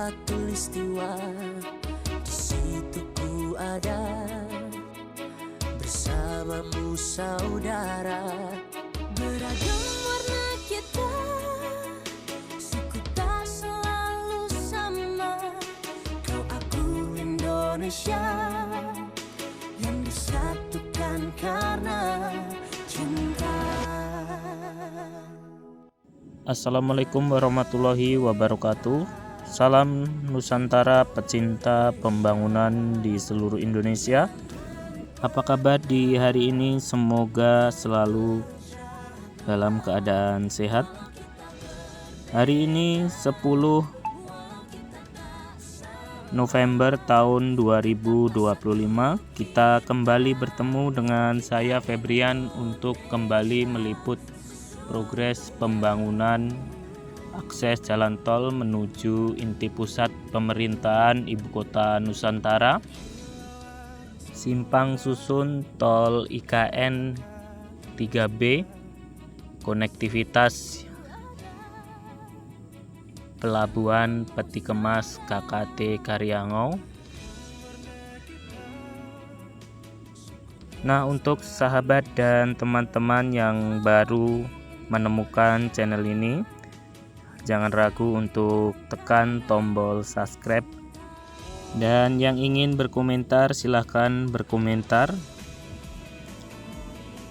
khatulistiwa, di situ ku ada bersamamu saudara. Beragam warna kita, suku tak selalu sama. Kau aku Indonesia yang disatukan karena cinta. Assalamualaikum warahmatullahi wabarakatuh. Salam Nusantara, pecinta pembangunan di seluruh Indonesia. Apa kabar di hari ini? Semoga selalu dalam keadaan sehat. Hari ini 10 November tahun 2025, kita kembali bertemu dengan saya Febrian untuk kembali meliput progres pembangunan akses jalan tol menuju inti pusat pemerintahan Ibu Kota Nusantara, Simpang Susun Tol IKN 3B, konektivitas Pelabuhan Peti Kemas KKT Karyangau. Nah, untuk sahabat dan teman-teman yang baru menemukan channel ini, jangan ragu untuk tekan tombol subscribe, dan yang ingin berkomentar silahkan berkomentar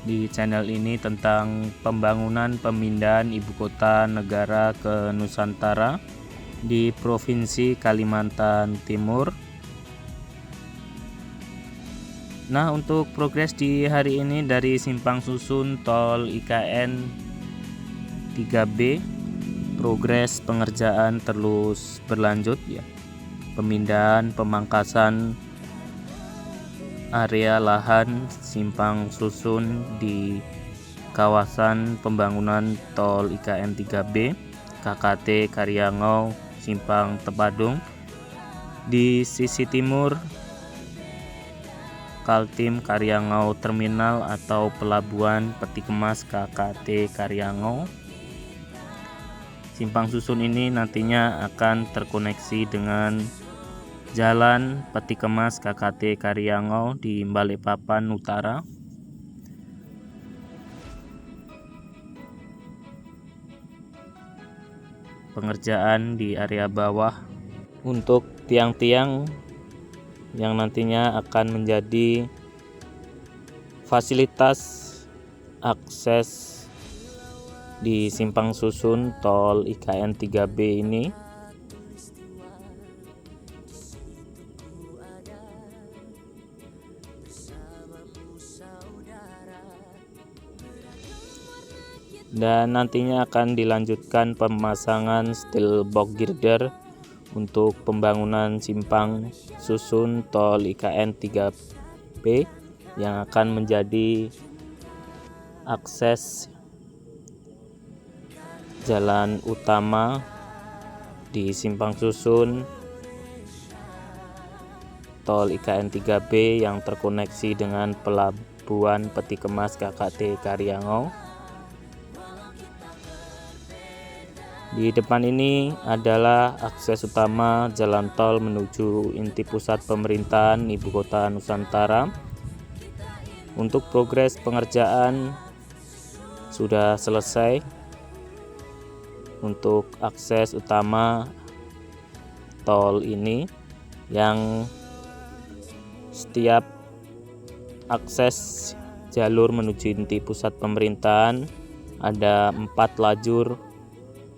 di channel ini tentang pembangunan pemindahan ibu kota negara ke Nusantara di Provinsi Kalimantan Timur. Nah, untuk progres di hari ini dari Simpang Susun Tol IKN 3B, progres pengerjaan terus berlanjut ya. Pemindahan pemangkasan area lahan Simpang Susun di kawasan pembangunan Tol IKN 3B KKT Karyangau Simpang Tepadung. Di sisi timur Kaltim Karyangau Terminal atau Pelabuhan Peti Kemas KKT Karyangau. Simpang Susun ini nantinya akan terkoneksi dengan Jalan Peti Kemas KKT Karyangau di Balikpapan Utara. Pengerjaan di area bawah untuk tiang-tiang yang nantinya akan menjadi fasilitas akses di Simpang Susun Tol IKN 3B ini. Dan nantinya akan dilanjutkan pemasangan steel box girder untuk pembangunan Simpang Susun Tol IKN 3B yang akan menjadi akses jalan utama di Simpang Susun Tol IKN 3B yang terkoneksi dengan Pelabuhan Peti Kemas KKT Karyangau. Di depan ini adalah akses utama jalan tol menuju inti pusat pemerintahan Ibu Kota Nusantara. Untuk progres pengerjaan sudah selesai. Untuk akses utama tol ini, yang setiap akses jalur menuju inti pusat pemerintahan ada 4 lajur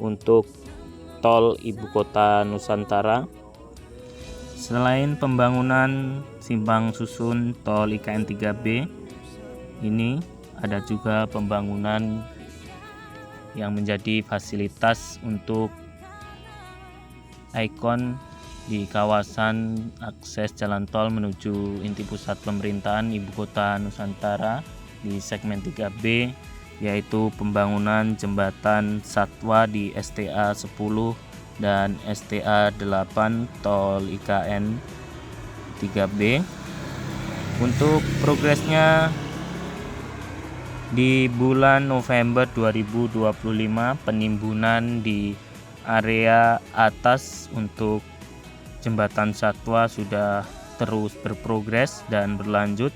untuk tol Ibu Kota Nusantara. Selain pembangunan Simpang Susun Tol IKN 3B ini, ada juga pembangunan yang menjadi fasilitas untuk ikon di kawasan akses jalan tol menuju inti pusat pemerintahan Ibu Kota Nusantara di segmen 3B, yaitu pembangunan jembatan Satwa di STA 10 dan STA 8 Tol IKN 3B. Untuk progresnya di bulan November 2025, penimbunan di area atas untuk jembatan satwa sudah terus berprogres dan berlanjut,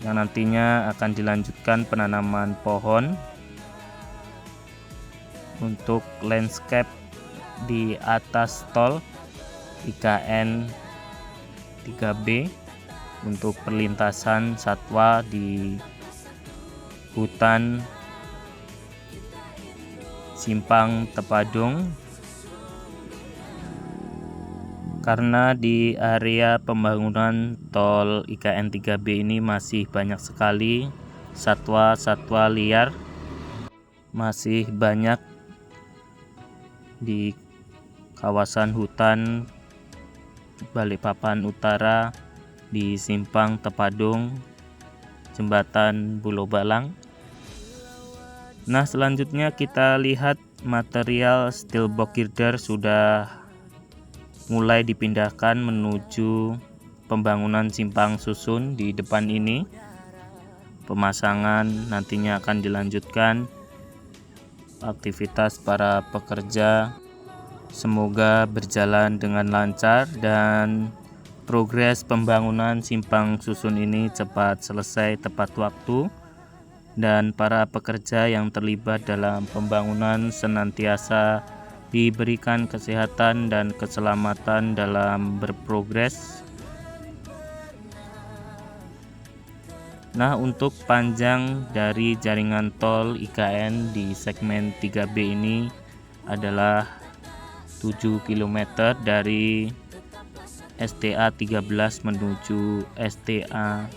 yang nantinya akan dilanjutkan penanaman pohon untuk landscape di atas tol IKN 3B untuk perlintasan satwa di hutan Simpang Tepadung, karena di area pembangunan tol IKN 3B ini masih banyak sekali satwa-satwa liar, masih banyak di kawasan hutan Balikpapan Utara, di Simpang Tepadung, Jembatan Pulau Balang. Nah, selanjutnya kita lihat material steel box girder sudah mulai dipindahkan menuju pembangunan simpang susun di depan ini. Pemasangan nantinya akan dilanjutkan. Aktivitas para pekerja semoga berjalan dengan lancar dan progres pembangunan simpang susun ini cepat selesai tepat waktu, dan para pekerja yang terlibat dalam pembangunan senantiasa diberikan kesehatan dan keselamatan dalam berprogres. Nah, untuk panjang dari jaringan tol IKN di segmen 3B ini adalah 7 km dari STA 13 menuju STA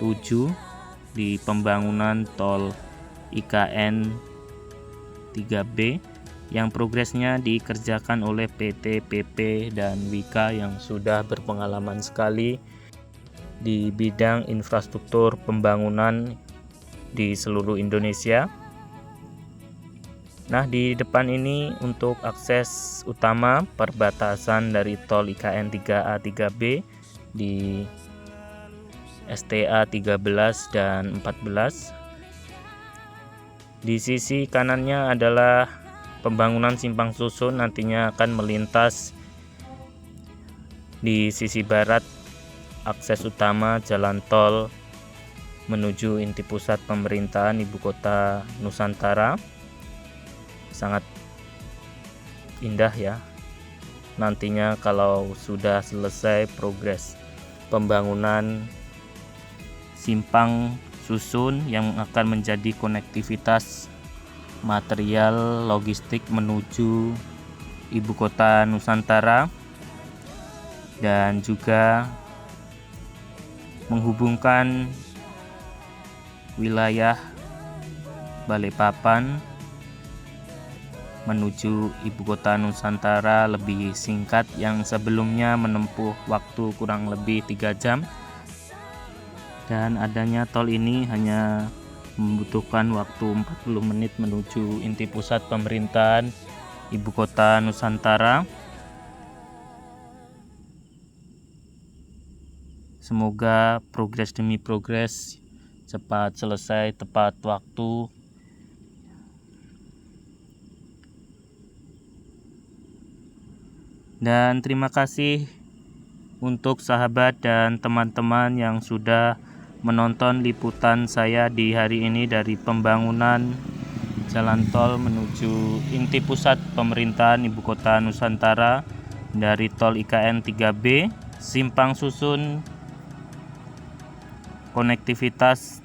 7 di pembangunan tol IKN 3B yang progresnya dikerjakan oleh PT PP dan Wika yang sudah berpengalaman sekali di bidang infrastruktur pembangunan di seluruh Indonesia. Nah, di depan ini untuk akses utama perbatasan dari tol IKN 3A 3B di STA 13 dan 14. Di sisi kanannya adalah pembangunan simpang susun, nantinya akan melintas di sisi barat akses utama jalan tol menuju inti pusat pemerintahan ibu kota Nusantara. Sangat indah ya nantinya kalau sudah selesai progres pembangunan simpang susun yang akan menjadi konektivitas material logistik menuju ibu kota Nusantara dan juga menghubungkan wilayah Balikpapan menuju ibu kota Nusantara lebih singkat, yang sebelumnya menempuh waktu kurang lebih 3 jam, dan adanya tol ini hanya membutuhkan waktu 40 menit menuju inti pusat pemerintahan ibu kota Nusantara. Semoga progres demi progres cepat selesai tepat waktu. Dan terima kasih untuk sahabat dan teman-teman yang sudah menonton liputan saya di hari ini dari pembangunan jalan tol menuju inti pusat pemerintahan ibu kota Nusantara dari tol IKN 3B, simpang susun, konektivitas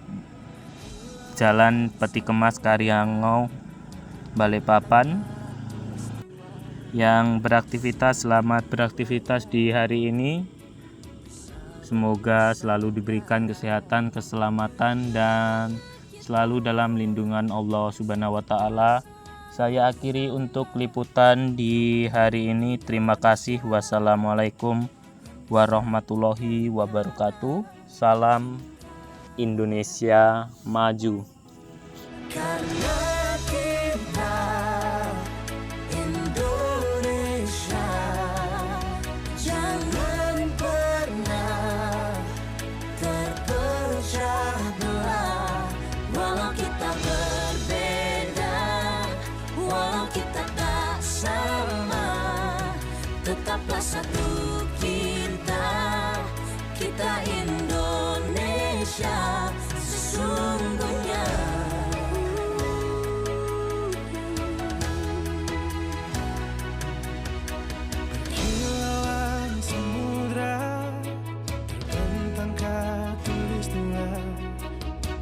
Jalan Peti Kemas Karyangau Balikpapan. Yang beraktivitas, selamat beraktivitas di hari ini. Semoga selalu diberikan kesehatan, keselamatan, dan selalu dalam lindungan Allah Subhanahu wa Ta'ala. Saya akhiri untuk liputan di hari ini. Terima kasih. Wassalamualaikum warahmatullahi wabarakatuh. Salam Indonesia Maju. Karena kita Indonesia, jangan pernah terpecah belah. Walau kita berbeda, walau kita tak sama, bersatu kita Indonesia sesungguhnya. Kilauan samudra terbentang khatulistiwa.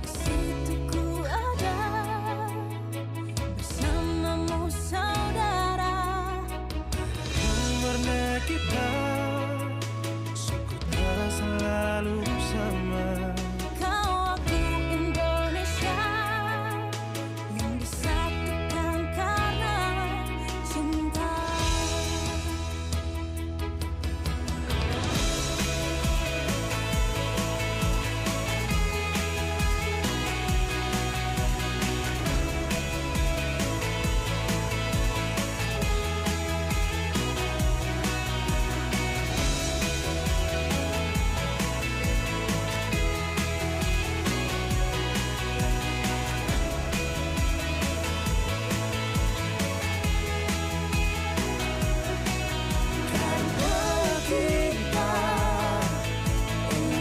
Di situ ku ada bersamamu saudara. Warna kita suku tak selalu sama. Kau aku Indonesia yang disatukan karena cinta.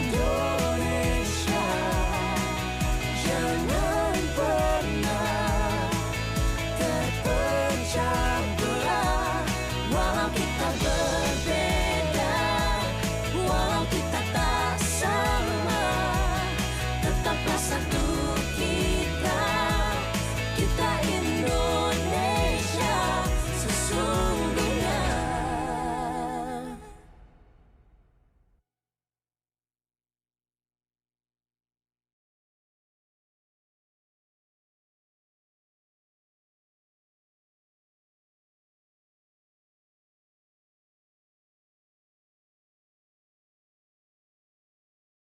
Indonesia, jangan